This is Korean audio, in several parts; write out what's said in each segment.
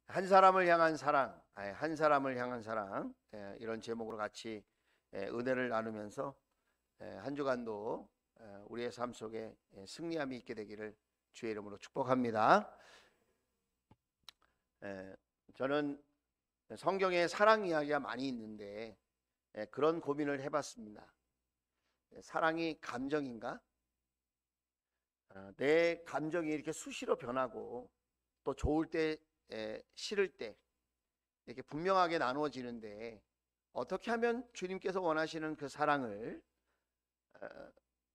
한 사람을 향한 사랑, 한 사람을 향한 사랑, 이런 제목으로 같이 은혜를 나누면서 한 주간도 우리의 삶 속에 승리함이 있게 되기를 주의 이름으로 축복합니다. 저는 성경에 사랑 이야기가 많이 있는데 그런 고민을 해봤습니다. 사랑이 감정인가? 내 감정이 이렇게 수시로 변하고 또 좋을 때 싫을 때 이렇게 분명하게 나누어지는데 어떻게 하면 주님께서 원하시는 그 사랑을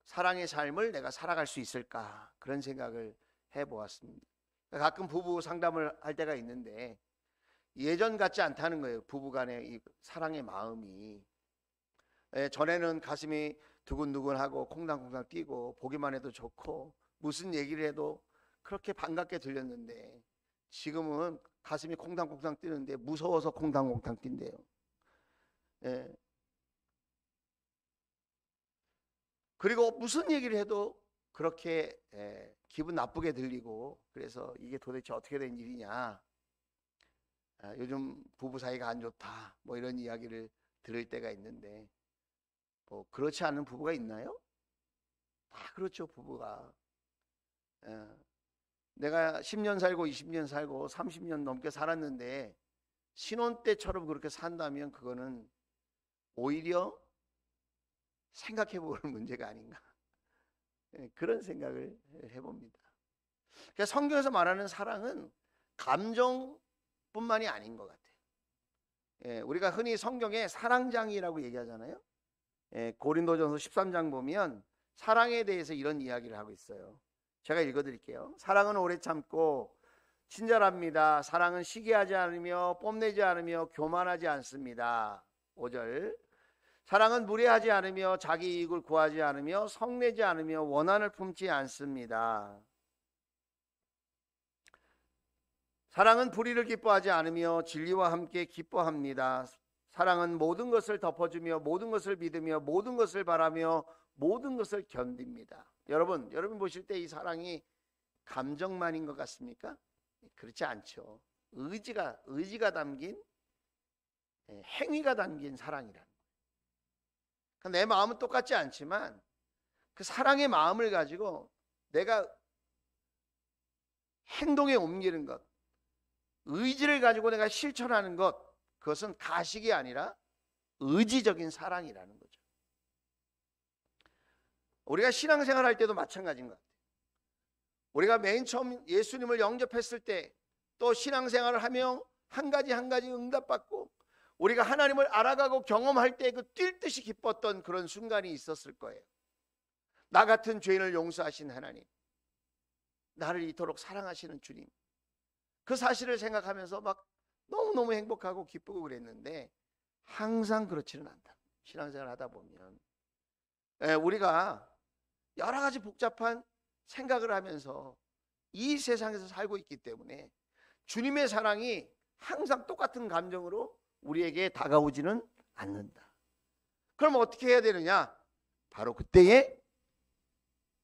사랑의 삶을 내가 살아갈 수 있을까, 그런 생각을 해보았습니다. 가끔 부부 상담을 할 때가 있는데 예전 같지 않다는 거예요. 부부간의 이 사랑의 마음이. 전에는 가슴이 두근두근하고 콩당콩당 뛰고 보기만 해도 좋고 무슨 얘기를 해도 그렇게 반갑게 들렸는데 지금은 가슴이 콩당콩당 뛰는데 무서워서 콩당콩당 뛴대요. 그리고 무슨 얘기를 해도 그렇게 기분 나쁘게 들리고, 그래서 이게 도대체 어떻게 된 일이냐, 요즘 부부 사이가 안 좋다, 뭐 이런 이야기를 들을 때가 있는데, 뭐 그렇지 않은 부부가 있나요? 다 그렇죠. 부부가 내가 10년 살고 20년 살고 30년 넘게 살았는데 신혼 때처럼 그렇게 산다면 그거는 오히려 생각해 볼 문제가 아닌가, 그런 생각을 해봅니다. 그러니까 성경에서 말하는 사랑은 감정뿐만이 아닌 것 같아요. 우리가 흔히 성경에 사랑장이라고 얘기하잖아요. 고린도전서 13장 보면 사랑에 대해서 이런 이야기를 하고 있어요. 제가 읽어드릴게요. 사랑은 오래 참고 친절합니다. 사랑은 시기하지 않으며 뽐내지 않으며 교만하지 않습니다. 5절. 사랑은 무례하지 않으며 자기 이익을 구하지 않으며 성내지 않으며 원한을 품지 않습니다. 사랑은 불의를 기뻐하지 않으며 진리와 함께 기뻐합니다. 사랑은 모든 것을 덮어주며 모든 것을 믿으며 모든 것을 바라며 모든 것을 견딥니다. 여러분 보실 때 이 사랑이 감정만인 것 같습니까? 그렇지 않죠. 의지가 담긴, 행위가 담긴 사랑이라는 거예요. 내 마음은 똑같지 않지만 그 사랑의 마음을 가지고 내가 행동에 옮기는 것, 의지를 가지고 내가 실천하는 것, 그것은 가식이 아니라 의지적인 사랑이라는 거죠. 우리가 신앙생활 할 때도 마찬가지인 것 같아요. 우리가 맨 처음 예수님을 영접했을 때, 또 신앙생활을 하며 한 가지 응답받고 우리가 하나님을 알아가고 경험할 때 그 뛸 듯이 기뻤던 그런 순간이 있었을 거예요. 나 같은 죄인을 용서하신 하나님, 나를 이토록 사랑하시는 주님, 그 사실을 생각하면서 막 너무너무 행복하고 기쁘고 그랬는데 항상 그렇지는 않다. 신앙생활 하다 보면 우리가 여러 가지 복잡한 생각을 하면서 이 세상에서 살고 있기 때문에 주님의 사랑이 항상 똑같은 감정으로 우리에게 다가오지는 않는다. 그럼 어떻게 해야 되느냐? 바로 그때에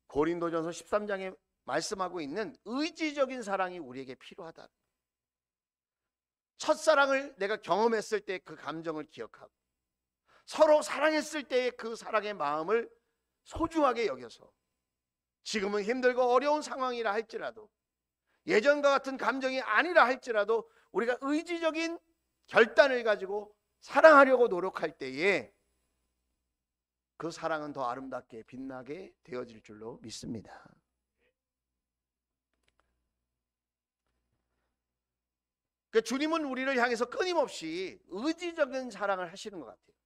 고린도전서 13장에 말씀하고 있는 의지적인 사랑이 우리에게 필요하다. 첫사랑을 내가 경험했을 때 그 감정을 기억하고 서로 사랑했을 때의 그 사랑의 마음을 소중하게 여겨서 지금은 힘들고 어려운 상황이라 할지라도, 예전과 같은 감정이 아니라 할지라도 우리가 의지적인 결단을 가지고 사랑하려고 노력할 때에 그 사랑은 더 아름답게 빛나게 되어질 줄로 믿습니다. 그러니까 주님은 우리를 향해서 끊임없이 의지적인 사랑을 하시는 것 같아요.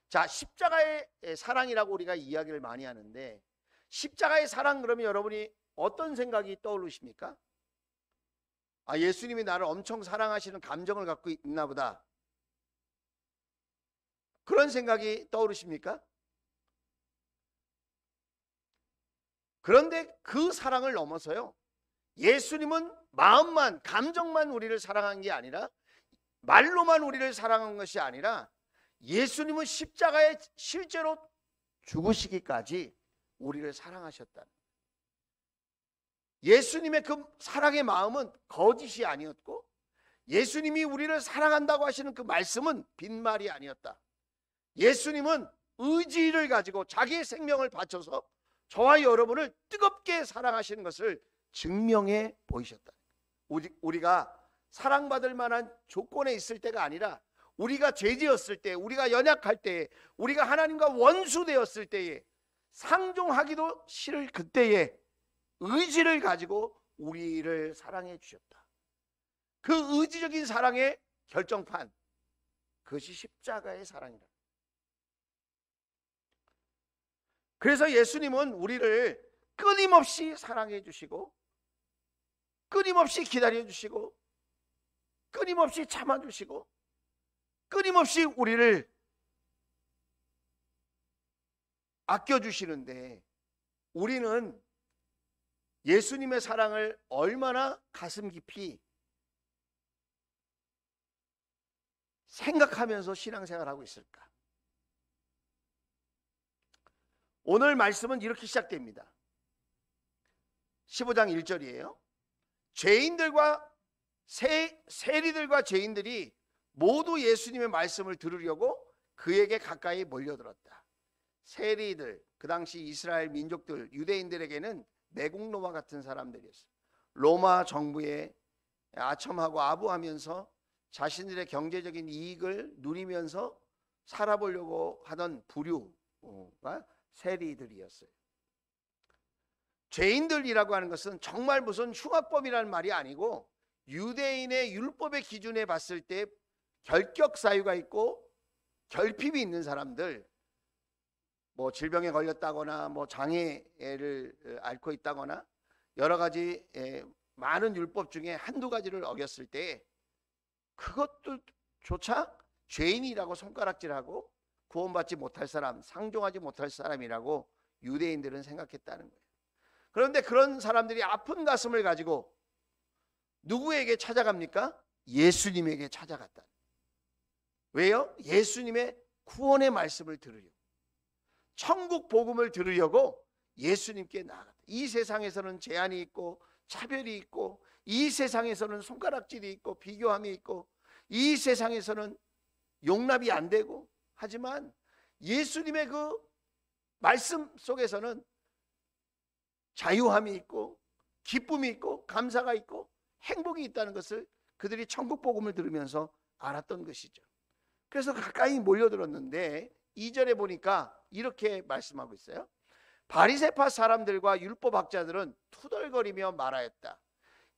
자, 십자가의 사랑이라고 우리가 이야기를 많이 하는데, 십자가의 사랑 그러면 여러분이 어떤 생각이 떠오르십니까? 예수님이 나를 엄청 사랑하시는 감정을 갖고 있나 보다, 그런 생각이 떠오르십니까? 그런데 그 사랑을 넘어서요, 예수님은 마음만, 감정만 우리를 사랑한 게 아니라, 말로만 우리를 사랑한 것이 아니라 예수님은 십자가에 실제로 죽으시기까지 우리를 사랑하셨다. 예수님의 그 사랑의 마음은 거짓이 아니었고 예수님이 우리를 사랑한다고 하시는 그 말씀은 빈말이 아니었다. 예수님은 의지를 가지고 자기의 생명을 바쳐서 저와 여러분을 뜨겁게 사랑하시는 것을 증명해 보이셨다. 우리가 사랑받을 만한 조건에 있을 때가 아니라 우리가 죄지었을 때, 우리가 연약할 때, 우리가 하나님과 원수되었을 때에, 상종하기도 싫을 그때에 의지를 가지고 우리를 사랑해 주셨다. 그 의지적인 사랑의 결정판, 그것이 십자가의 사랑이다. 그래서 예수님은 우리를 끊임없이 사랑해 주시고, 끊임없이 기다려 주시고, 끊임없이 참아 주시고, 끊임없이 우리를 아껴 주시는데, 우리는 예수님의 사랑을 얼마나 가슴 깊이 생각하면서 신앙생활하고 있을까? 오늘 말씀은 이렇게 시작됩니다. 15장 1절이에요. 죄인들과 세리들과 죄인들이 모두 예수님의 말씀을 들으려고 그에게 가까이 몰려들었다. 세리들, 그 당시 이스라엘 민족들, 유대인들에게는 매국노와 같은 사람들이었어요. 로마 정부에 아첨하고 아부하면서 자신들의 경제적인 이익을 누리면서 살아보려고 하던 부류가 세리들이었어요. 죄인들이라고 하는 것은 정말 무슨 흉악범이라는 말이 아니고, 유대인의 율법의 기준에 봤을 때 결격 사유가 있고 결핍이 있는 사람들, 뭐 질병에 걸렸다거나 뭐 장애를 앓고 있다거나 여러 가지 많은 율법 중에 한두 가지를 어겼을 때 그것들조차 죄인이라고 손가락질하고 구원받지 못할 사람, 상종하지 못할 사람이라고 유대인들은 생각했다는 거예요. 그런데 그런 사람들이 아픈 가슴을 가지고 누구에게 찾아갑니까? 예수님에게 찾아갔다. 왜요? 예수님의 구원의 말씀을 들으려고, 천국 복음을 들으려고 예수님께 나아갔다. 이 세상에서는 제한이 있고 차별이 있고, 이 세상에서는 손가락질이 있고 비교함이 있고, 이 세상에서는 용납이 안 되고, 하지만 예수님의 그 말씀 속에서는 자유함이 있고 기쁨이 있고 감사가 있고 행복이 있다는 것을 그들이 천국 복음을 들으면서 알았던 것이죠. 그래서 가까이 몰려들었는데 2절에 보니까 이렇게 말씀하고 있어요. 바리새파 사람들과 율법학자들은 투덜거리며 말하였다.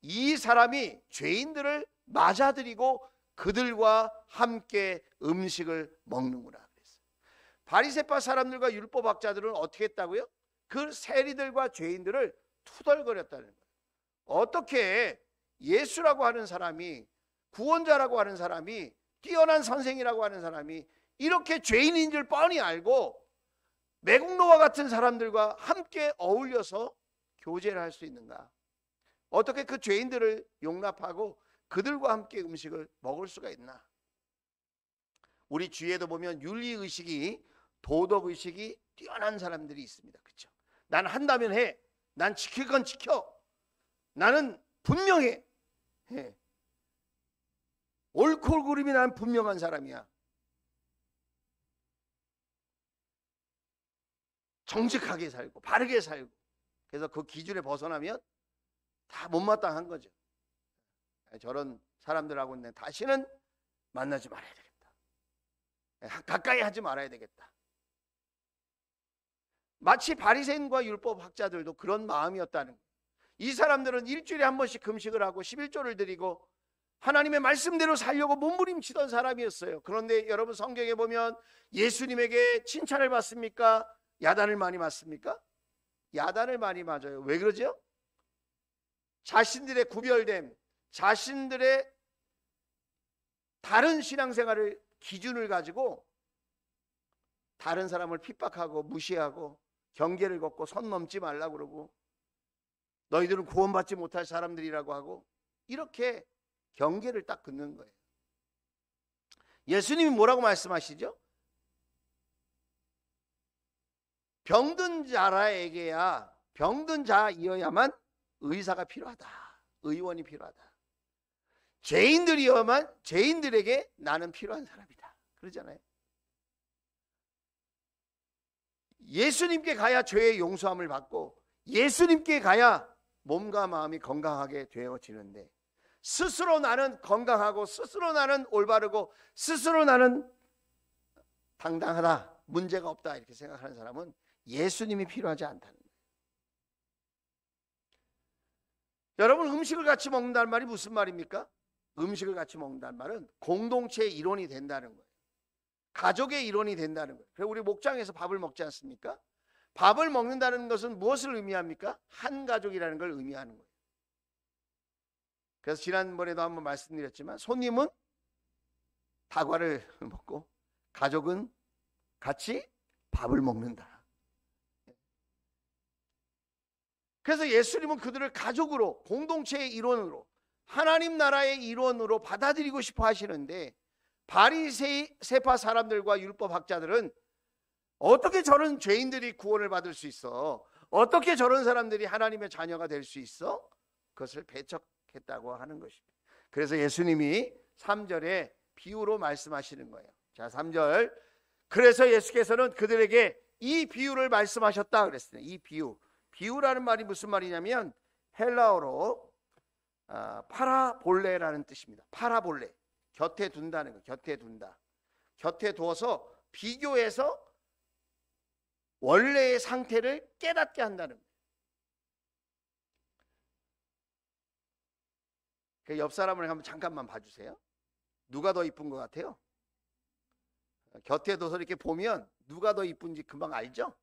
이 사람이 죄인들을 맞아들이고 그들과 함께 음식을 먹는구나. 그랬어요. 바리새파 사람들과 율법학자들은 어떻게 했다고요? 그 세리들과 죄인들을 투덜거렸다는 거예요. 어떻게 예수라고 하는 사람이, 구원자라고 하는 사람이, 뛰어난 선생이라고 하는 사람이 이렇게 죄인인 줄 뻔히 알고 매국노와 같은 사람들과 함께 어울려서 교제를 할 수 있는가? 어떻게 그 죄인들을 용납하고 그들과 함께 음식을 먹을 수가 있나? 우리 주위에도 보면 윤리의식이, 도덕의식이 뛰어난 사람들이 있습니다. 그렇죠? 난 한다면 해. 난 지킬 건 지켜. 나는 분명해. 해. 옳고 그름이 난 분명한 사람이야. 정직하게 살고 바르게 살고. 그래서 그 기준에 벗어나면 다 못마땅한 거죠. 저런 사람들하고는 다시는 만나지 말아야 되겠다. 가까이 하지 말아야 되겠다. 마치 바리새인과 율법학자들도 그런 마음이었다는 거예요. 이 사람들은 일주일에 한 번씩 금식을 하고 11조를 드리고 하나님의 말씀대로 살려고 몸부림치던 사람이었어요. 그런데 여러분 성경에 보면 예수님에게 칭찬을 받습니까? 야단을 많이 맞습니까? 야단을 많이 맞아요. 왜 그러죠? 자신들의 구별됨, 자신들의 다른 신앙생활을 기준을 가지고 다른 사람을 핍박하고 무시하고 경계를 걷고 선 넘지 말라고 그러고 너희들은 구원받지 못할 사람들이라고 하고 이렇게 경계를 딱 긋는 거예요. 예수님이 뭐라고 말씀하시죠? 병든 자라에게야, 병든 자이어야만 의사가 필요하다. 의원이 필요하다. 죄인들에게 나는 필요한 사람이다. 그러잖아요. 예수님께 가야 죄의 용서함을 받고 예수님께 가야 몸과 마음이 건강하게 되어지는데, 스스로 나는 건강하고 스스로 나는 올바르고 스스로 나는 당당하다, 문제가 없다 이렇게 생각하는 사람은 예수님이 필요하지 않다는 거예요. 여러분, 음식을 같이 먹는다는 말이 무슨 말입니까? 음식을 같이 먹는다는 말은 공동체의 일원이 된다는 거예요. 가족의 일원이 된다는 거예요. 그래서 우리 목장에서 밥을 먹지 않습니까? 밥을 먹는다는 것은 무엇을 의미합니까? 한 가족이라는 걸 의미하는 거예요. 그래서 지난번에도 한번 말씀드렸지만, 손님은 다과를 먹고 가족은 같이 밥을 먹는다. 그래서 예수님은 그들을 가족으로, 공동체의 일원으로, 하나님 나라의 일원으로 받아들이고 싶어 하시는데, 바리새파 사람들과 율법학자들은 어떻게 저런 죄인들이 구원을 받을 수 있어? 어떻게 저런 사람들이 하나님의 자녀가 될 수 있어? 그것을 배척했다고 하는 것입니다. 그래서 예수님이 3절에 비유로 말씀하시는 거예요. 자, 3절. 그래서 예수께서는 그들에게 이 비유를 말씀하셨다 그랬어요. 이 비유라는 말이 무슨 말이냐면 헬라어로 파라볼레라는 뜻입니다. 파라볼레, 곁에 둔다는 거. 곁에 둔다. 곁에 두어서 비교해서 원래의 상태를 깨닫게 한다는 거예요. 그 옆 사람을 한번 잠깐만 봐주세요. 누가 더 이쁜 것 같아요? 곁에 둬서 이렇게 보면 누가 더 이쁜지 금방 알죠?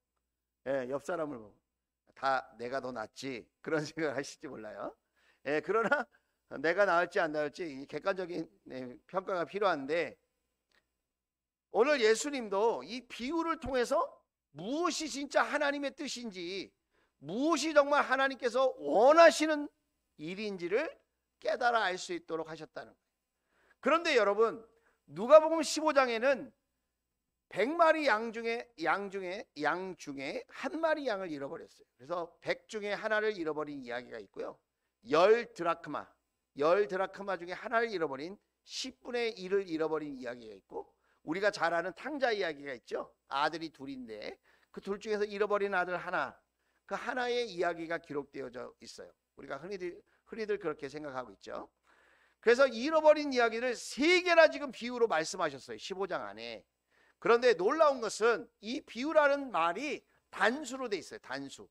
예, 옆 사람을 보고 다 내가 더 낫지 그런 생각을 하실지 몰라요. 예, 그러나 내가 나을지 안 나을지 객관적인 평가가 필요한데, 오늘 예수님도 이 비유를 통해서 무엇이 진짜 하나님의 뜻인지, 무엇이 정말 하나님께서 원하시는 일인지를 깨달아 알 수 있도록 하셨다는 거예요. 그런데 여러분, 누가복음 15장에는 100마리 양 중에 한 마리 양을 잃어버렸어요. 그래서 100 중에 하나를 잃어버린 이야기가 있고요. 10드라크마 중에 하나를 잃어버린 10분의 1을 잃어버린 이야기가 있고, 우리가 잘 아는 탕자 이야기가 있죠. 아들이 둘인데 그 둘 중에서 잃어버린 아들 하나, 그 하나의 이야기가 기록되어져 있어요. 우리가 흔히들 그렇게 생각하고 있죠. 그래서 잃어버린 이야기를 3개나 지금 비유로 말씀하셨어요, 15장 안에. 그런데 놀라운 것은 이 비유라는 말이 단수로 되어 있어요. 단수,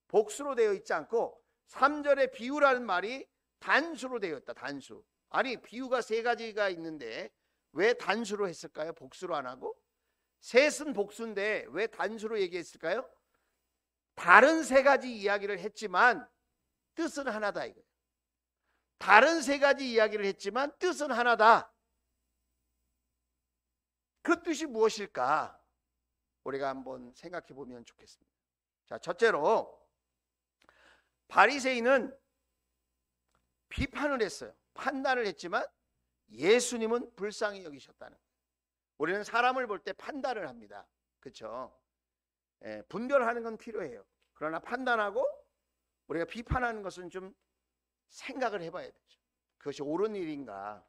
복수로 되어 있지 않고 3절에 비유라는 말이 단수로 되어 있다. 단수. 아니, 비유가 3가지가 있는데 왜 단수로 했을까요? 복수로 안 하고? 셋은 복수인데 왜 단수로 얘기했을까요? 다른 3가지 이야기를 했지만 뜻은 하나다 이거예요. 다른 3가지 이야기를 했지만 뜻은 하나다. 그 뜻이 무엇일까? 우리가 한번 생각해 보면 좋겠습니다. 자, 첫째로 바리새인은 비판을 했어요. 판단을 했지만 예수님은 불쌍히 여기셨다는 거예요. 우리는 사람을 볼 때 판단을 합니다. 그렇죠? 분별하는 건 필요해요. 그러나 판단하고 우리가 비판하는 것은 좀 생각을 해봐야 되죠. 그것이 옳은 일인가?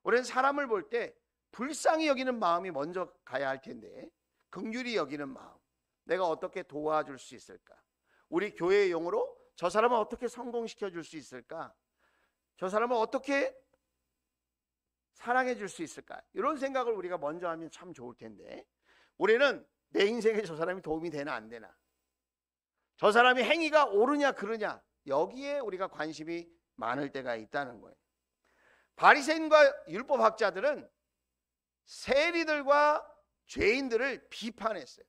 우리는 사람을 볼 때 불쌍히 여기는 마음이 먼저 가야 할 텐데, 긍휼히 여기는 마음, 내가 어떻게 도와줄 수 있을까? 우리 교회의 용어로 저 사람을 어떻게 성공시켜 줄 수 있을까? 저 사람을 어떻게 사랑해 줄 수 있을까? 이런 생각을 우리가 먼저 하면 참 좋을 텐데, 우리는 내 인생에 저 사람이 도움이 되나 안 되나, 저 사람이 행위가 옳으냐 그르냐, 여기에 우리가 관심이 많을 때가 있다는 거예요. 바리새인과 율법학자들은 세리들과 죄인들을 비판했어요.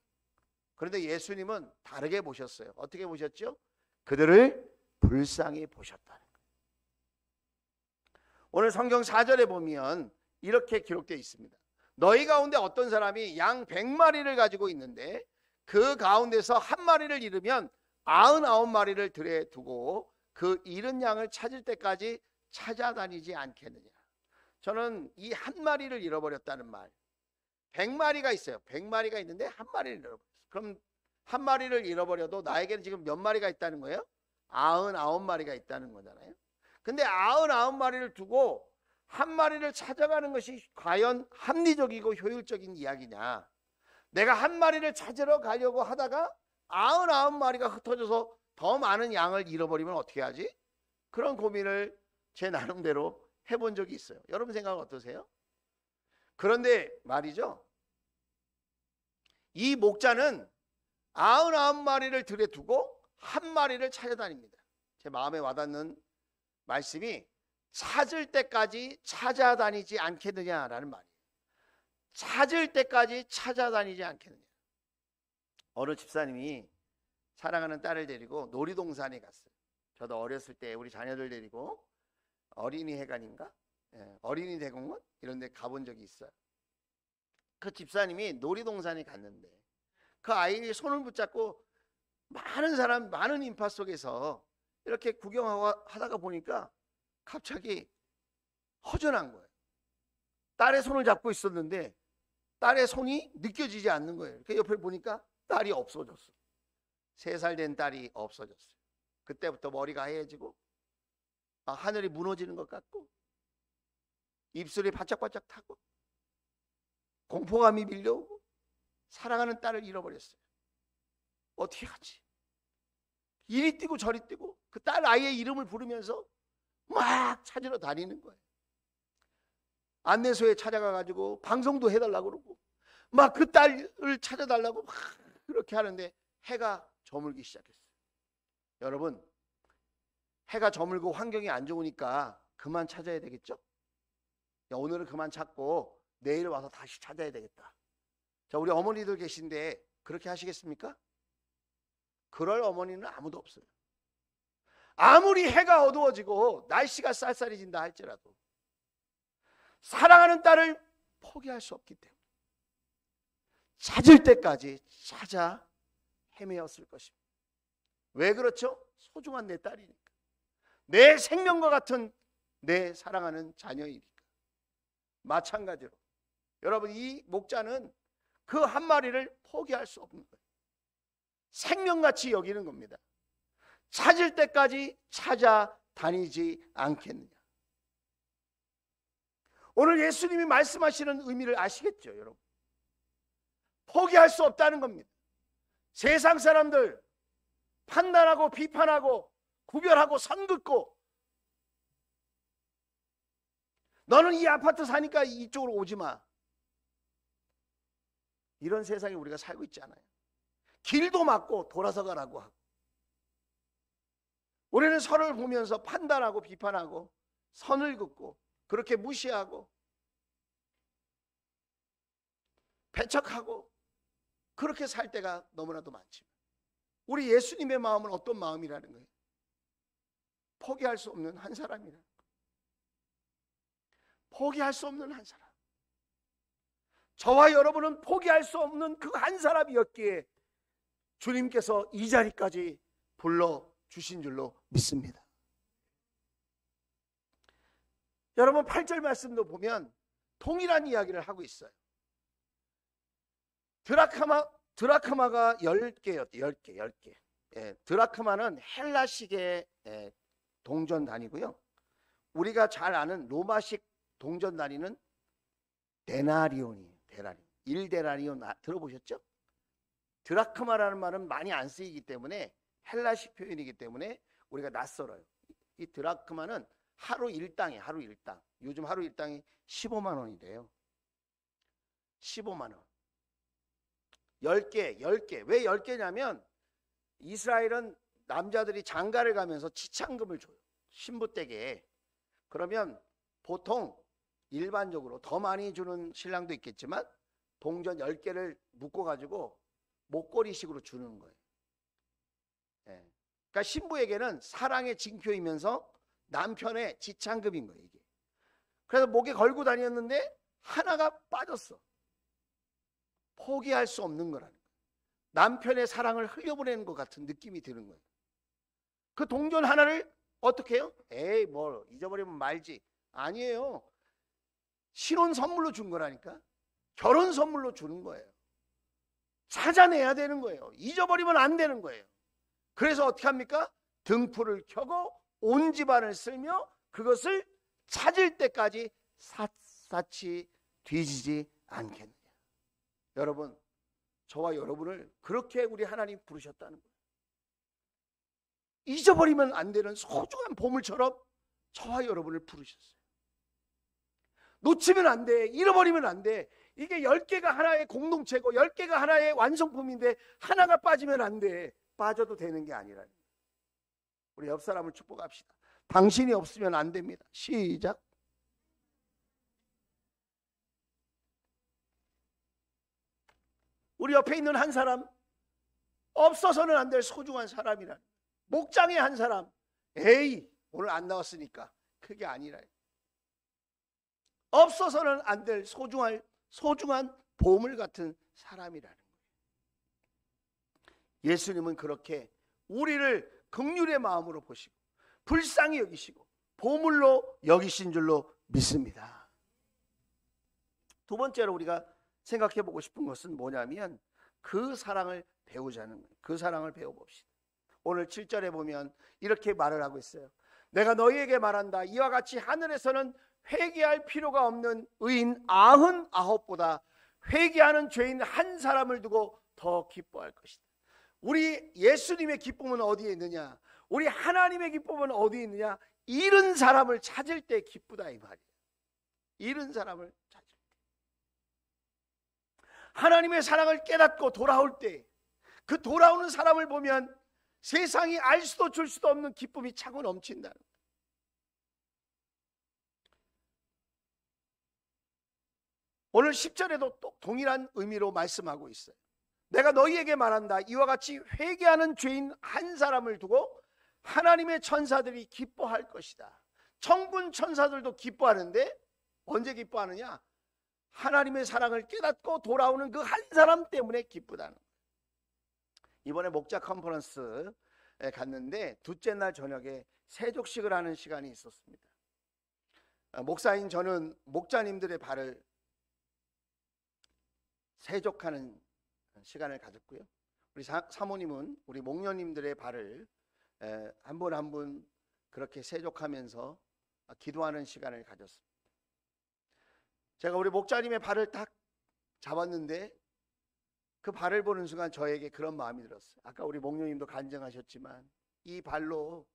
그런데 예수님은 다르게 보셨어요. 어떻게 보셨죠? 그들을 불쌍히 보셨다는 거예요. 오늘 성경 4절에 보면 이렇게 기록되어 있습니다. 너희 가운데 어떤 사람이 양 100마리를 가지고 있는데 그 가운데서 한 마리를 잃으면 99마리를 들에 두고 그 잃은 양을 찾을 때까지 찾아다니지 않겠느냐. 저는 이 한 마리를 잃어버렸다는 말, 100마리가 있어요. 100마리가 있는데 한 마리를 잃어버렸어요. 그럼 한 마리를 잃어버려도 나에게는 지금 몇 마리가 있다는 거예요? 99마리가 있다는 거잖아요. 근데 99마리를 두고 한 마리를 찾아가는 것이 과연 합리적이고 효율적인 이야기냐? 내가 한 마리를 찾으러 가려고 하다가 99마리가 흩어져서 더 많은 양을 잃어버리면 어떻게 하지? 그런 고민을 제 나름대로 해본 적이 있어요. 여러분 생각은 어떠세요? 그런데 말이죠, 이 목자는 99마리를 들에 두고 한 마리를 찾아다닙니다. 제 마음에 와닿는 말씀이 찾을 때까지 찾아다니지 않겠느냐라는 말이에요. 찾을 때까지 찾아다니지 않겠느냐. 어느 집사님이 사랑하는 딸을 데리고 놀이동산에 갔어요. 저도 어렸을 때 우리 자녀들 데리고 어린이회관인가? 어린이 대공원? 이런 데 가본 적이 있어요. 그 집사님이 놀이동산에 갔는데 그 아이의 손을 붙잡고 많은 사람, 많은 인파 속에서 이렇게 구경하다가 보니까 갑자기 허전한 거예요. 딸의 손을 잡고 있었는데 딸의 손이 느껴지지 않는 거예요. 그 옆에 보니까 딸이 없어졌어. 3살 된 딸이 없어졌어요. 그때부터 머리가 하얘지고 하늘이 무너지는 것 같고 입술이 바짝바짝 타고 공포감이 밀려오고 사랑하는 딸을 잃어버렸어요. 어떻게 하지? 이리 뛰고 저리 뛰고 그 딸 아이의 이름을 부르면서 막 찾으러 다니는 거예요. 안내소에 찾아가가지고 방송도 해달라고 그러고 막 그 딸을 찾아달라고 막 그렇게 하는데 해가 저물기 시작했어요. 여러분, 해가 저물고 환경이 안 좋으니까 그만 찾아야 되겠죠? 야, 오늘은 그만 찾고 내일 와서 다시 찾아야 되겠다. 자, 우리 어머니들 계신데 그렇게 하시겠습니까? 그럴 어머니는 아무도 없어요. 아무리 해가 어두워지고 날씨가 쌀쌀해진다 할지라도 사랑하는 딸을 포기할 수 없기 때문에 찾을 때까지 찾아 헤매었을 것입니다. 왜 그렇죠? 소중한 내 딸이니까. 내 생명과 같은 내 사랑하는 자녀이니까. 마찬가지로 여러분, 이 목자는 그 한 마리를 포기할 수 없는 거예요. 생명같이 여기는 겁니다. 찾을 때까지 찾아다니지 않겠느냐. 오늘 예수님이 말씀하시는 의미를 아시겠죠, 여러분? 포기할 수 없다는 겁니다. 세상 사람들 판단하고 비판하고 구별하고 선긋고 너는 이 아파트 사니까 이쪽으로 오지 마. 이런 세상에 우리가 살고 있지 않아요. 길도 막고 돌아서 가라고 하고 우리는 서로를 보면서 판단하고 비판하고 선을 긋고 그렇게 무시하고 배척하고 그렇게 살 때가 너무나도 많지만 우리 예수님의 마음은 어떤 마음이라는 거예요? 포기할 수 없는 한 사람이라는 거예요. 포기할 수 없는 한 사람. 저와 여러분은 포기할 수 없는 그 한 사람이었기에 주님께서 이 자리까지 불러주신 줄로 믿습니다. 여러분 8절 말씀도 보면 동일한 이야기를 하고 있어요. 드라크마가 10개였대요. 10개. 예, 드라크마는 헬라식의 동전 단위고요. 우리가 잘 아는 로마식 동전 단위는 데나리온이에요. 1데나리온 들어보셨죠? 드라크마라는 말은 많이 안 쓰이기 때문에 헬라식 표현이기 때문에 우리가 낯설어요. 이 드라크마는 하루 일당이에요. 하루 일당. 요즘 하루 일당이 15만 원이래요. 15만 원. 10개. 왜 10개냐면 이스라엘은 남자들이 장가를 가면서 지창금을 줘요. 신부댁에. 그러면 보통 일반적으로 더 많이 주는 신랑도 있겠지만 동전 10개를 묶어가지고 목걸이식으로 주는 거예요. 예. 그러니까 신부에게는 사랑의 징표이면서 남편의 지창금인 거예요, 이게. 그래서 목에 걸고 다녔는데 하나가 빠졌어. 포기할 수 없는 거라는 거예요. 남편의 사랑을 흘려보내는 것 같은 느낌이 드는 거예요. 그 동전 하나를 어떻게 해요? 에이, 뭘 잊어버리면 말지. 아니에요. 신혼 선물로 준 거라니까. 결혼 선물로 주는 거예요. 찾아내야 되는 거예요. 잊어버리면 안 되는 거예요. 그래서 어떻게 합니까? 등불을 켜고 온 집안을 쓸며 그것을 찾을 때까지 샅샅이 뒤지지 않겠느냐. 여러분, 저와 여러분을 그렇게 우리 하나님 부르셨다는 거예요. 잊어버리면 안 되는 소중한 보물처럼 저와 여러분을 부르셨어요. 놓치면 안 돼. 잃어버리면 안 돼. 이게 10개가 하나의 공동체고 10개가 하나의 완성품인데 하나가 빠지면 안 돼. 빠져도 되는 게 아니라. 우리 옆 사람을 축복합시다. 당신이 없으면 안 됩니다. 시작. 우리 옆에 있는 한 사람, 없어서는 안 될 소중한 사람이라. 목장의 한 사람, 에이 오늘 안 나왔으니까. 그게 아니라. 없어서는 안 될 소중한 보물 같은 사람이라는 거예요. 예수님은 그렇게 우리를 긍휼의 마음으로 보시고 불쌍히 여기시고 보물로 여기신 줄로 믿습니다. 두 번째로 우리가 생각해 보고 싶은 것은 뭐냐면 그 사랑을 배우자는 거예요. 그 사랑을 배워봅시다. 오늘 7절에 보면 이렇게 말을 하고 있어요. 내가 너희에게 말한다. 이와 같이 하늘에서는 회개할 필요가 없는 의인 99보다 회개하는 죄인 한 사람을 두고 더 기뻐할 것이다. 우리 예수님의 기쁨은 어디에 있느냐? 우리 하나님의 기쁨은 어디에 있느냐? 잃은 사람을 찾을 때 기쁘다 이 말이에요. 잃은 사람을 찾을 때. 하나님의 사랑을 깨닫고 돌아올 때 그 돌아오는 사람을 보면 세상이 알 수도 줄 수도 없는 기쁨이 차고 넘친다는 거예요. 오늘 10절에도 또 동일한 의미로 말씀하고 있어요. 내가 너희에게 말한다. 이와 같이 회개하는 죄인 한 사람을 두고 하나님의 천사들이 기뻐할 것이다. 천군 천사들도 기뻐하는데 언제 기뻐하느냐? 하나님의 사랑을 깨닫고 돌아오는 그 한 사람 때문에 기쁘다는 거예요. 이번에 목자 컨퍼런스에 갔는데 둘째 날 저녁에 세족식을 하는 시간이 있었습니다. 목사인 저는 목자님들의 발을 세족하는 시간을 가졌고요. 우리 사모님은 우리 목녀님들의 발을 한 분 한 분 그렇게 세족하면서 기도하는 시간을 가졌습니다. 제가 우리 목자님의 발을 딱 잡았는데 그 발을 보는 순간 저에게 그런 마음이 들었어요. 아까 우리 목녀님도 간증하셨지만 이 발로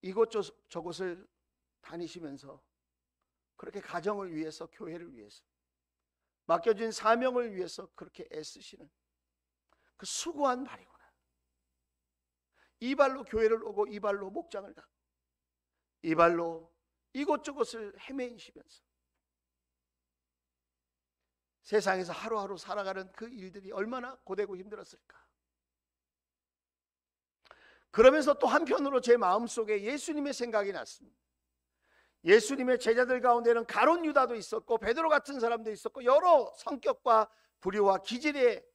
이곳저곳을 다니시면서 그렇게 가정을 위해서, 교회를 위해서, 맡겨진 사명을 위해서 그렇게 애쓰시는 그 수고한 발이구나. 이 발로 교회를 오고 이 발로 목장을 가고 이 발로 이곳저곳을 헤매이시면서 세상에서 하루하루 살아가는 그 일들이 얼마나 고되고 힘들었을까. 그러면서 또 한편으로 제 마음속에 예수님의 생각이 났습니다. 예수님의 제자들 가운데는 가룟 유다도 있었고 베드로 같은 사람도 있었고 여러 성격과 부류와 기질의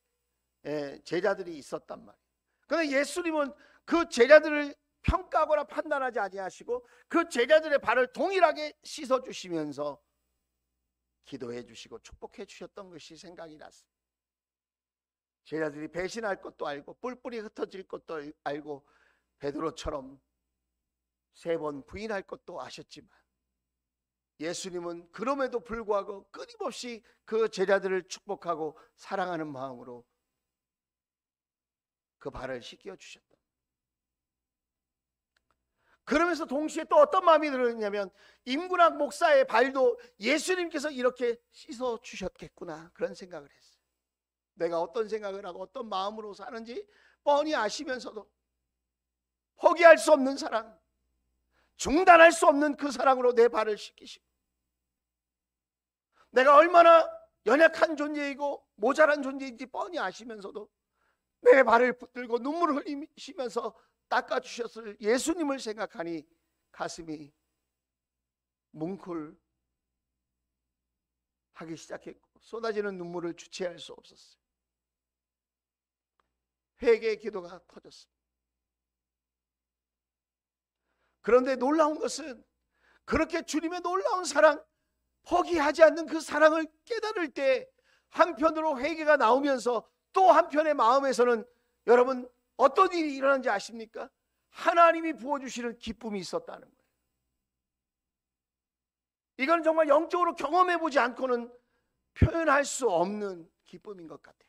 제자들이 있었단 말이에요. 그런데 예수님은 그 제자들을 평가하거나 판단하지 아니하시고 그 제자들의 발을 동일하게 씻어주시면서 기도해 주시고 축복해 주셨던 것이 생각이 났습니다. 제자들이 배신할 것도 알고 뿔뿔이 흩어질 것도 알고 베드로처럼 3번 부인할 것도 아셨지만 예수님은 그럼에도 불구하고 끊임없이 그 제자들을 축복하고 사랑하는 마음으로 그 발을 씻겨 주셨다. 그러면서 동시에 또 어떤 마음이 들었냐면 임군학 목사의 발도 예수님께서 이렇게 씻어 주셨겠구나, 그런 생각을 했어요. 내가 어떤 생각을 하고 어떤 마음으로 사는지 뻔히 아시면서도 포기할 수 없는 사랑, 중단할 수 없는 그 사랑으로 내 발을 씻기시고, 내가 얼마나 연약한 존재이고 모자란 존재인지 뻔히 아시면서도 내 발을 붙들고 눈물을 흘리시면서 닦아주셨을 예수님을 생각하니 가슴이 뭉클하기 시작했고 쏟아지는 눈물을 주체할 수 없었어요. 회개의 기도가 터졌습니다. 그런데 놀라운 것은 그렇게 주님의 놀라운 사랑, 포기하지 않는 그 사랑을 깨달을 때 한편으로 회개가 나오면서 또 한편의 마음에서는 여러분 어떤 일이 일어난지 아십니까? 하나님이 부어주시는 기쁨이 있었다는 거예요. 이건 정말 영적으로 경험해 보지 않고는 표현할 수 없는 기쁨인 것 같아요.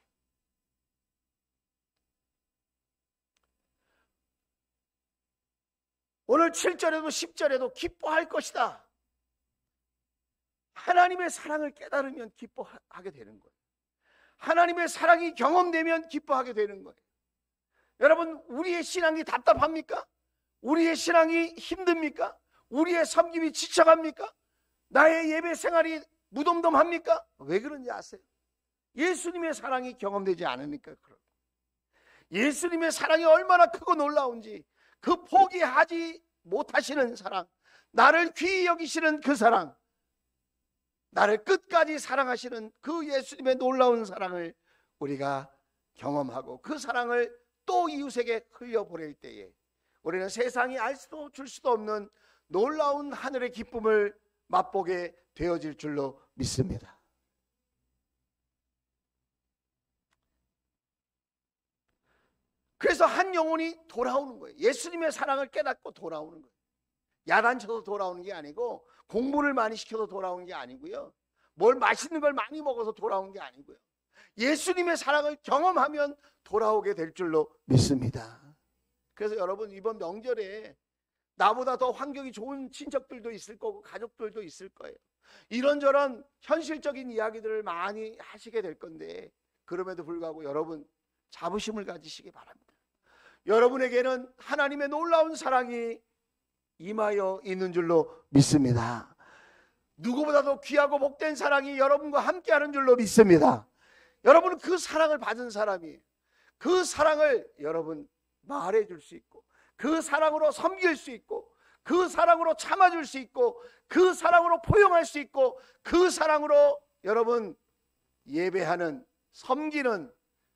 오늘 7절에도 10절에도 기뻐할 것이다. 하나님의 사랑을 깨달으면 기뻐하게 되는 거예요. 하나님의 사랑이 경험되면 기뻐하게 되는 거예요. 여러분, 우리의 신앙이 답답합니까? 우리의 신앙이 힘듭니까? 우리의 섬김이 지쳐갑니까? 나의 예배 생활이 무덤덤합니까? 왜 그런지 아세요? 예수님의 사랑이 경험되지 않으니까 그렇고, 예수님의 사랑이 얼마나 크고 놀라운지, 그 포기하지 못하시는 사랑, 나를 귀히 여기시는 그 사랑, 나를 끝까지 사랑하시는 그 예수님의 놀라운 사랑을 우리가 경험하고, 그 사랑을 또 이웃에게 흘려보낼 때에 우리는 세상이 알 수도 줄 수도 없는 놀라운 하늘의 기쁨을 맛보게 되어질 줄로 믿습니다. 그래서 한 영혼이 돌아오는 거예요. 예수님의 사랑을 깨닫고 돌아오는 거예요. 야단쳐서 돌아오는 게 아니고, 공부를 많이 시켜서 돌아오는 게 아니고요, 뭘 맛있는 걸 많이 먹어서 돌아오는 게 아니고요, 예수님의 사랑을 경험하면 돌아오게 될 줄로 믿습니다. 그래서 여러분, 이번 명절에 나보다 더 환경이 좋은 친척들도 있을 거고 가족들도 있을 거예요. 이런저런 현실적인 이야기들을 많이 하시게 될 건데, 그럼에도 불구하고 여러분 자부심을 가지시기 바랍니다. 여러분에게는 하나님의 놀라운 사랑이 임하여 있는 줄로 믿습니다. 누구보다도 귀하고 복된 사랑이 여러분과 함께하는 줄로 믿습니다. 여러분은 그 사랑을 받은 사람이에요. 그 사랑을 여러분 말해줄 수 있고, 그 사랑으로 섬길 수 있고, 그 사랑으로 참아줄 수 있고, 그 사랑으로 포용할 수 있고, 그 사랑으로 여러분 예배하는, 섬기는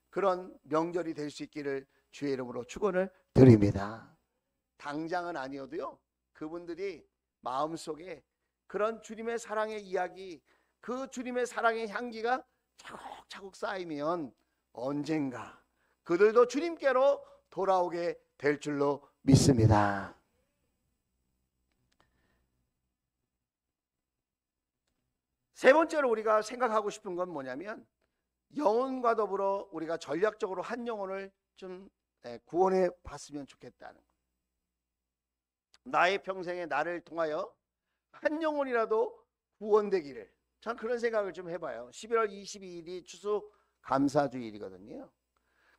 그런 명절이 될 수 있기를 주의 이름으로 축원을 드립니다. 당장은 아니어도요, 그분들이 마음속에 그런 주님의 사랑의 이야기, 그 주님의 사랑의 향기가 차곡차곡 쌓이면 언젠가 그들도 주님께로 돌아오게 될 줄로 믿습니다. 세 번째로 우리가 생각하고 싶은 건 뭐냐면, 영혼과 더불어 우리가 전략적으로 한 영혼을 좀 구원해 봤으면 좋겠다는 거예요. 나의 평생에 나를 통하여 한 영혼이라도 구원되기를, 전 그런 생각을 좀 해봐요. 11월 22일이 추수감사주일이거든요.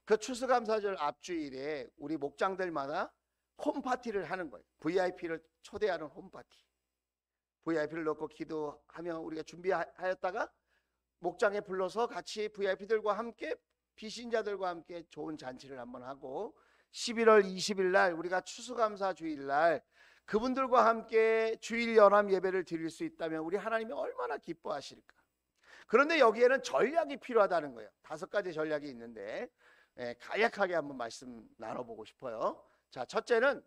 그 추수감사절 앞주일에 우리 목장들마다 홈파티를 하는 거예요. VIP를 초대하는 홈파티. VIP를 넣고 기도하며 우리가 준비하였다가 목장에 불러서 같이 VIP들과 함께, 비신자들과 함께 좋은 잔치를 한번 하고, 11월 20일 날 우리가 추수감사 주일날 그분들과 함께 주일 연합 예배를 드릴 수 있다면 우리 하나님이 얼마나 기뻐하실까. 그런데 여기에는 전략이 필요하다는 거예요. 5가지 전략이 있는데 간략하게 한번 말씀 나눠보고 싶어요. 자, 첫째는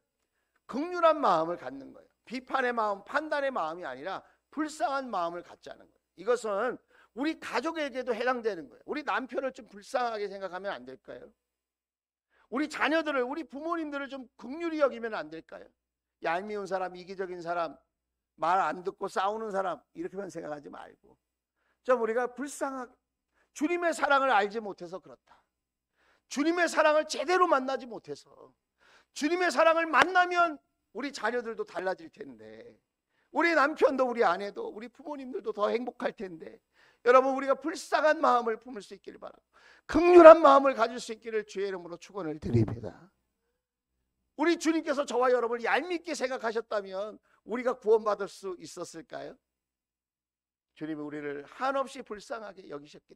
긍휼한 마음을 갖는 거예요. 비판의 마음, 판단의 마음이 아니라 불쌍한 마음을 갖자는 거예요. 이것은 우리 가족에게도 해당되는 거예요. 우리 남편을 좀 불쌍하게 생각하면 안 될까요? 우리 자녀들을, 우리 부모님들을 좀 긍휼히 여기면 안 될까요? 얄미운 사람, 이기적인 사람, 말 안 듣고 싸우는 사람, 이렇게만 생각하지 말고 좀 우리가 불쌍하게, 주님의 사랑을 알지 못해서 그렇다, 주님의 사랑을 제대로 만나지 못해서, 주님의 사랑을 만나면 우리 자녀들도 달라질 텐데, 우리 남편도 우리 아내도 우리 부모님들도 더 행복할 텐데, 여러분 우리가 불쌍한 마음을 품을 수 있기를 바라고 긍휼한 마음을 가질 수 있기를 주의 이름으로 축원을 드립니다. 우리 주님께서 저와 여러분을 얄밉게 생각하셨다면 우리가 구원받을 수 있었을까요? 주님이 우리를 한없이 불쌍하게 여기셨기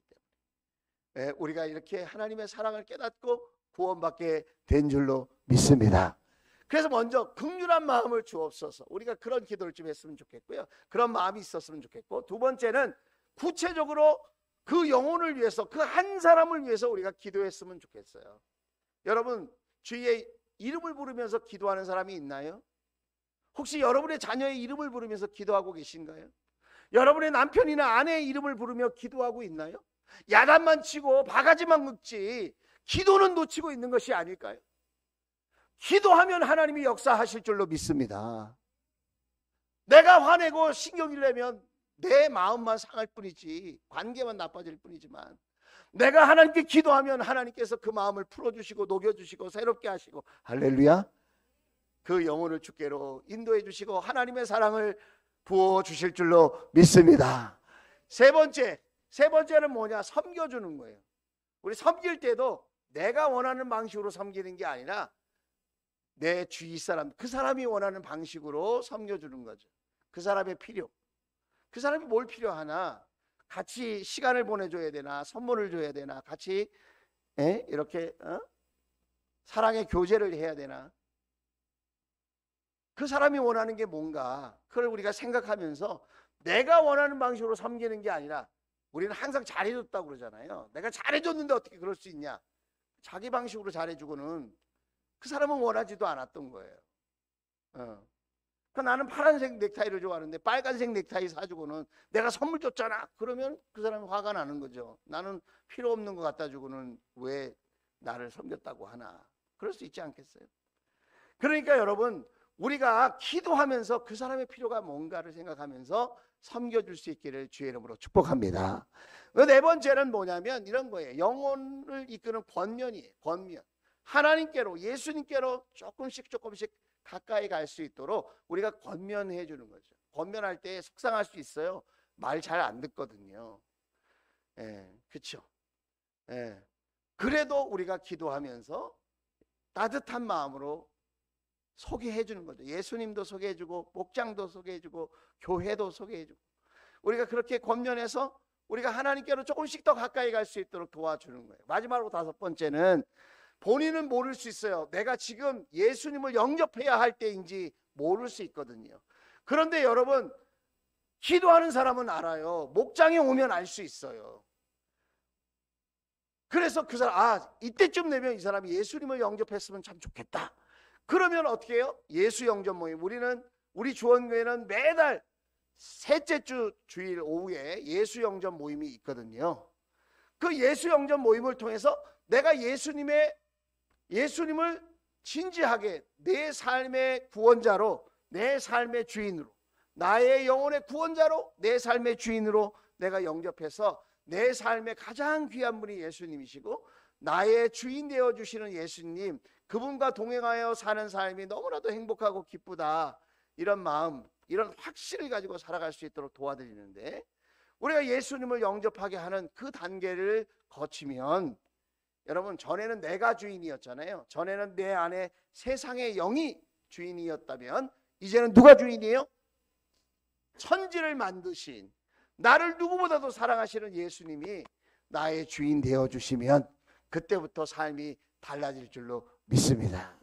때문에 우리가 이렇게 하나님의 사랑을 깨닫고 구원받게 된 줄로 믿습니다. 그래서 먼저 긍휼한 마음을 주옵소서, 우리가 그런 기도를 좀 했으면 좋겠고요, 그런 마음이 있었으면 좋겠고, 두 번째는 구체적으로 그 영혼을 위해서, 그 한 사람을 위해서 우리가 기도했으면 좋겠어요. 여러분 주의 이름을 부르면서 기도하는 사람이 있나요? 혹시 여러분의 자녀의 이름을 부르면서 기도하고 계신가요? 여러분의 남편이나 아내의 이름을 부르며 기도하고 있나요? 야단만 치고 바가지만 긁지 기도는 놓치고 있는 것이 아닐까요? 기도하면 하나님이 역사하실 줄로 믿습니다. 내가 화내고 신경질 내면 내 마음만 상할 뿐이지, 관계만 나빠질 뿐이지만, 내가 하나님께 기도하면 하나님께서 그 마음을 풀어주시고 녹여주시고 새롭게 하시고, 할렐루야, 그 영혼을 주께로 인도해 주시고 하나님의 사랑을 부어주실 줄로 믿습니다. 세 번째는 뭐냐? 섬겨주는 거예요. 우리 섬길 때도 내가 원하는 방식으로 섬기는 게 아니라 내 주위 사람, 그 사람이 원하는 방식으로 섬겨주는 거죠. 그 사람의 필요, 그 사람이 뭘 필요하나, 같이 시간을 보내줘야 되나, 선물을 줘야 되나, 같이 이렇게 사랑의 교제를 해야 되나, 그 사람이 원하는 게 뭔가, 그걸 우리가 생각하면서 내가 원하는 방식으로 섬기는 게 아니라, 우리는 항상 잘해줬다고 그러잖아요. 내가 잘해줬는데 어떻게 그럴 수 있냐. 자기 방식으로 잘해주고는 그 사람은 원하지도 않았던 거예요. 나는 파란색 넥타이를 좋아하는데 빨간색 넥타이 사주고는 내가 선물 줬잖아, 그러면 그 사람이 화가 나는 거죠. 나는 필요 없는 거 갖다 주고는 왜 나를 섬겼다고 하나. 그럴 수 있지 않겠어요? 그러니까 여러분, 우리가 기도하면서 그 사람의 필요가 뭔가를 생각하면서 섬겨줄 수 있기를 주의 이름으로 축복합니다. 네 번째는 뭐냐면 이런 거예요. 영혼을 이끄는 권면이에요. 권면. 하나님께로, 예수님께로 조금씩 가까이 갈 수 있도록 우리가 권면해 주는 거죠. 권면할 때 속상할 수 있어요. 말 잘 안 듣거든요. 그렇죠. 그래도 우리가 기도하면서 따뜻한 마음으로 소개해 주는 거죠. 예수님도 소개해 주고, 목장도 소개해 주고, 교회도 소개해 주고, 우리가 그렇게 권면해서 우리가 하나님께로 조금씩 더 가까이 갈 수 있도록 도와주는 거예요. 마지막으로 다섯 번째는, 본인은 모를 수 있어요. 내가 지금 예수님을 영접해야 할 때인지 모를 수 있거든요. 그런데 여러분, 기도하는 사람은 알아요. 목장에 오면 알 수 있어요. 그래서 그 사람, 이때쯤 되면 이 사람이 예수님을 영접했으면 참 좋겠다. 그러면 어떻게 해요? 예수 영접 모임. 우리 주원교회는 매달 셋째 주 주일 오후에 예수 영접 모임이 있거든요. 그 예수 영접 모임을 통해서 내가 예수님을 진지하게 내 삶의 구원자로, 내 삶의 주인으로, 나의 영혼의 구원자로, 내 삶의 주인으로 내가 영접해서 내 삶의 가장 귀한 분이 예수님이시고 나의 주인 되어주시는 예수님, 그분과 동행하여 사는 삶이 너무나도 행복하고 기쁘다, 이런 마음, 이런 확신을 가지고 살아갈 수 있도록 도와드리는데, 우리가 예수님을 영접하게 하는 그 단계를 거치면, 여러분, 전에는 내가 주인이었잖아요. 전에는 내 안에 세상의 영이 주인이었다면 이제는 누가 주인이에요? 천지를 만드신, 나를 누구보다도 사랑하시는 예수님이 나의 주인 되어주시면 그때부터 삶이 달라질 줄로 믿습니다.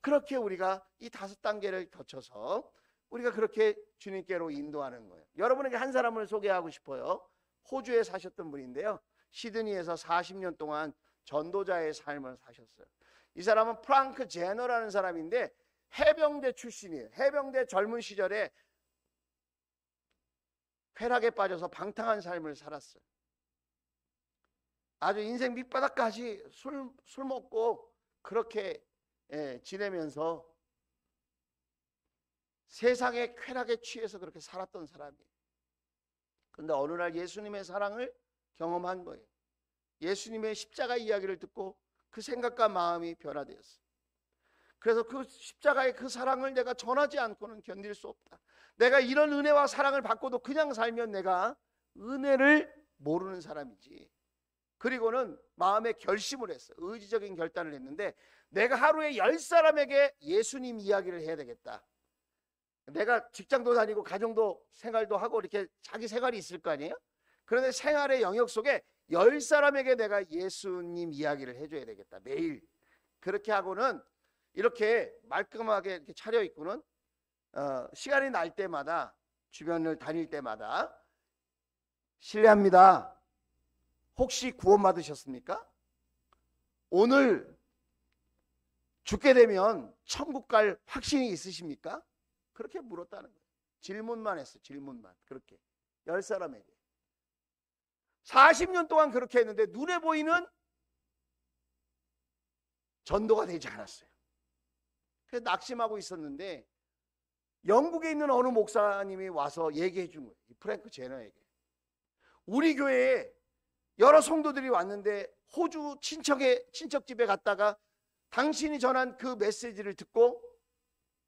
그렇게 우리가 이 다섯 단계를 거쳐서 우리가 그렇게 주님께로 인도하는 거예요. 여러분에게 한 사람을 소개하고 싶어요. 호주에 사셨던 분인데요, 시드니에서 40년 동안 전도자의 삶을 사셨어요. 이 사람은 프랑크 제너라는 사람인데 해병대 출신이에요. 해병대 젊은 시절에 쾌락에 빠져서 방탕한 삶을 살았어요. 아주 인생 밑바닥까지 술 먹고 그렇게 지내면서 세상의 쾌락에 취해서 그렇게 살았던 사람이에요. 그런데 어느 날 예수님의 사랑을 경험한 거예요. 예수님의 십자가 이야기를 듣고 그 생각과 마음이 변화되었어요. 그래서 그 십자가의 그 사랑을 내가 전하지 않고는 견딜 수 없다. 내가 이런 은혜와 사랑을 받고도 그냥 살면 내가 은혜를 모르는 사람이지. 그리고는 마음에 결심을 했어요. 의지적인 결단을 했는데, 내가 하루에 10사람에게 예수님 이야기를 해야 되겠다. 내가 직장도 다니고 가정도 생활도 하고 이렇게 자기 생활이 있을 거 아니에요? 그런데 생활의 영역 속에 10사람에게 내가 예수님 이야기를 해줘야 되겠다. 매일. 그렇게 하고는 이렇게 말끔하게 이렇게 차려입고는 시간이 날 때마다, 주변을 다닐 때마다, 실례합니다, 혹시 구원 받으셨습니까? 오늘 죽게 되면 천국 갈 확신이 있으십니까? 그렇게 물었다는 거예요. 질문만 했어요. 질문만. 그렇게 10사람에게 40년 동안 그렇게 했는데 눈에 보이는 전도가 되지 않았어요. 그래서 낙심하고 있었는데 영국에 있는 어느 목사님이 와서 얘기해 준 거예요. 프랭크 제너에게. 우리 교회에 여러 성도들이 왔는데 호주 친척 집에 갔다가 당신이 전한 그 메시지를 듣고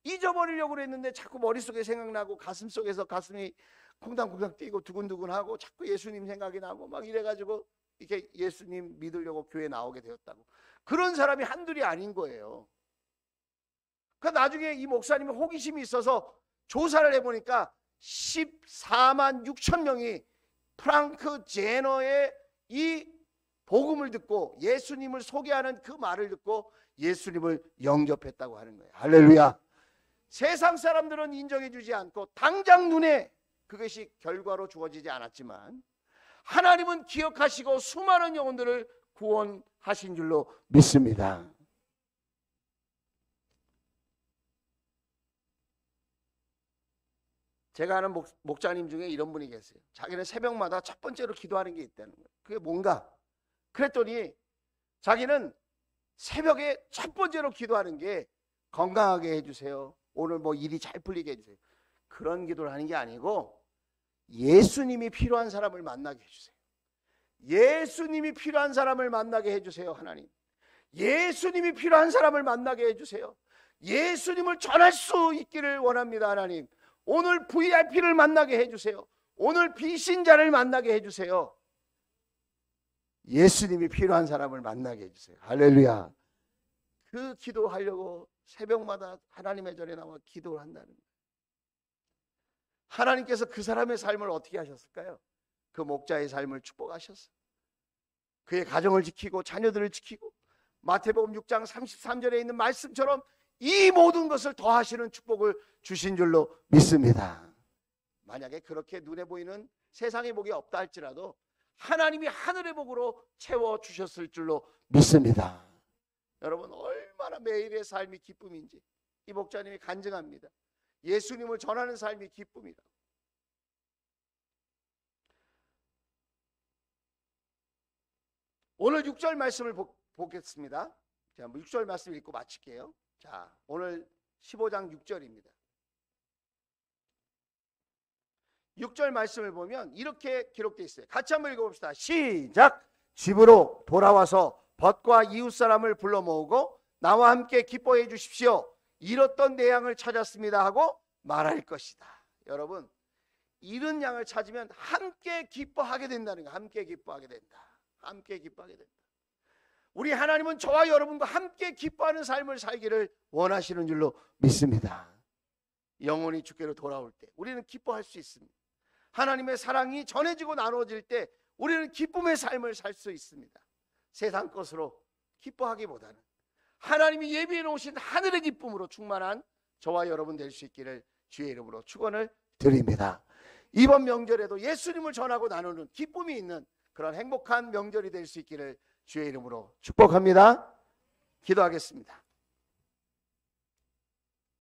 잊어버리려고 그랬는데 자꾸 머릿속에 생각나고 가슴속에서 가슴이 콩당콩당 뛰고 두근두근하고 자꾸 예수님 생각이 나고 막 이래가지고 이렇게 예수님 믿으려고 교회에 나오게 되었다고. 그런 사람이 한둘이 아닌 거예요. 그 나중에 이 목사님이 호기심이 있어서 조사를 해보니까 14만 6천 명이 프랑크 제너의 이 복음을 듣고 예수님을 소개하는 그 말을 듣고 예수님을 영접했다고 하는 거예요. 할렐루야. 세상 사람들은 인정해 주지 않고 당장 눈에 그것이 결과로 주어지지 않았지만 하나님은 기억하시고 수많은 영혼들을 구원하신 줄로 믿습니다. 제가 아는 목자님 중에 이런 분이 계세요. 자기는 새벽마다 첫 번째로 기도하는 게 있다는 거예요. 그게 뭔가? 그랬더니 자기는 새벽에 첫 번째로 기도하는 게 건강하게 해주세요. 오늘 뭐 일이 잘 풀리게 해주세요. 그런 기도를 하는 게 아니고 예수님이 필요한 사람을 만나게 해주세요. 예수님이 필요한 사람을 만나게 해주세요. 하나님. 예수님이 필요한 사람을 만나게 해주세요. 예수님을 전할 수 있기를 원합니다. 하나님. 오늘 VIP를 만나게 해주세요. 오늘 비신자를 만나게 해주세요. 예수님이 필요한 사람을 만나게 해주세요. 할렐루야. 그 기도하려고 새벽마다 하나님의 전에 나와 기도를 한다는 거예요. 하나님께서 그 사람의 삶을 어떻게 하셨을까요? 그 목자의 삶을 축복하셨어요. 그의 가정을 지키고 자녀들을 지키고 마태복음 6장 33절에 있는 말씀처럼 이 모든 것을 더하시는 축복을 주신 줄로 믿습니다. 만약에 그렇게 눈에 보이는 세상의 복이 없다 할지라도 하나님이 하늘의 복으로 채워주셨을 줄로 믿습니다. 여러분 얼마나 매일의 삶이 기쁨인지 이 목자님이 간증합니다. 예수님을 전하는 삶이 기쁨이다. 오늘 6절 말씀을 보겠습니다. 자, 6절 말씀 읽고 마칠게요. 자, 오늘 15장 6절입니다. 6절 말씀을 보면 이렇게 기록되어 있어요. 같이 한번 읽어봅시다. 시작! 집으로 돌아와서 벗과 이웃 사람을 불러 모으고 나와 함께 기뻐해 주십시오. 잃었던 내 양을 찾았습니다 하고 말할 것이다. 여러분, 잃은 양을 찾으면 함께 기뻐하게 된다는 거예요. 함께 기뻐하게 된다. 함께 기뻐하게 된다. 우리 하나님은 저와 여러분과 함께 기뻐하는 삶을 살기를 원하시는 줄로 믿습니다. 영혼이 주께로 돌아올 때 우리는 기뻐할 수 있습니다. 하나님의 사랑이 전해지고 나눠질 때 우리는 기쁨의 삶을 살 수 있습니다. 세상 것으로 기뻐하기보다는 하나님이 예비해 놓으신 하늘의 기쁨으로 충만한 저와 여러분 될 수 있기를 주의 이름으로 축원을 드립니다. 이번 명절에도 예수님을 전하고 나누는 기쁨이 있는 그런 행복한 명절이 될 수 있기를 주의 이름으로 축복합니다. 기도하겠습니다.